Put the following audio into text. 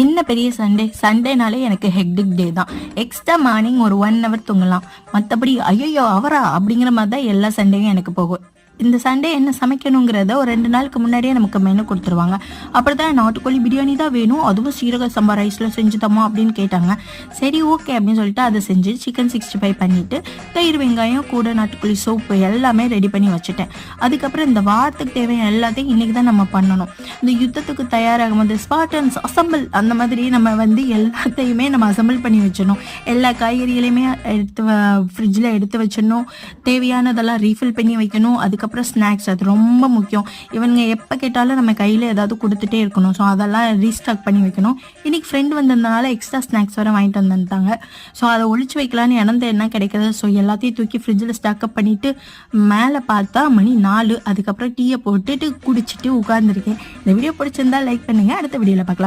என்ன பெரிய சண்டேனாலே எனக்கு ஹெக்டிக் டே தான். எக்ஸ்ட்ரா மார்னிங் ஒரு 1 hour தூங்கலாம். மற்றபடி ஐயோ அவரா அப்படிங்கிற மாதிரி தான் எல்லா சண்டேயும் எனக்கு போகும். இந்த சண்டே என்ன சமைக்கணுங்கிறத ஒரு 2 நாளுக்கு முன்னாடியே நமக்கு மெனு கொடுத்துருவாங்க. அப்படிதான் நாட்டுக்கோழி பிரியாணி தான் வேணும், அதுவும் சீரக சம்பா ரைஸில் செஞ்சு தம்மா அப்படின்னு கேட்டாங்க. சரி ஓகே அப்படின்னு சொல்லிட்டு அதை செஞ்சு சிக்கன் 65 பண்ணிவிட்டு தயிர் வெங்காயம் கூட நாட்டுக்கோழி சோப்பு எல்லாமே ரெடி பண்ணி வச்சுட்டேன். அதுக்கப்புறம் இந்த வாரத்துக்கு தேவையான எல்லாத்தையும் இன்றைக்கி தான் நம்ம பண்ணணும். இந்த யுத்தத்துக்கு தயாராகும் போது ஸ்பாட்டன்ஸ் அசம்பிள் அந்த மாதிரி நம்ம எல்லாத்தையுமே நம்ம அசம்பிள் பண்ணி வச்சிடணும். எல்லா காய்கறிகளையுமே ஃப்ரிட்ஜில் எடுத்து வச்சிடணும். தேவையானதெல்லாம் ரீஃபில் பண்ணி வைக்கணும். அதுக்கப்புறம் ஸ்நாக்ஸ் அது ரொம்ப முக்கியம். இவங்க எப்போ கேட்டாலும் நம்ம கையில் ஏதாவது கொடுத்துட்டே இருக்கணும். ஸோ அதெல்லாம் ரீஸ்டாக் பண்ணி வைக்கணும். இன்னைக்கு ஃப்ரெண்ட் வந்திருந்தனால எக்ஸ்ட்ரா ஸ்நாக்ஸ் வர வாங்கிட்டு வந்துட்டாங்க. ஸோ அதை ஒழிச்சு வைக்கலான்னு இணந்த என்ன கிடைக்கிறது. ஸோ எல்லாத்தையும் தூக்கி ஃப்ரிட்ஜில் ஸ்டாக்கப் பண்ணிவிட்டு மேலே பார்த்தா மணி 4. அதுக்கப்புறம் டீயை போட்டுட்டு குடிச்சிட்டு உட்காந்துருக்கேன். இந்த வீடியோ பிடிச்சிருந்தா லைக் பண்ணுங்கள். அடுத்த வீடியோவில் பார்க்கலாம்.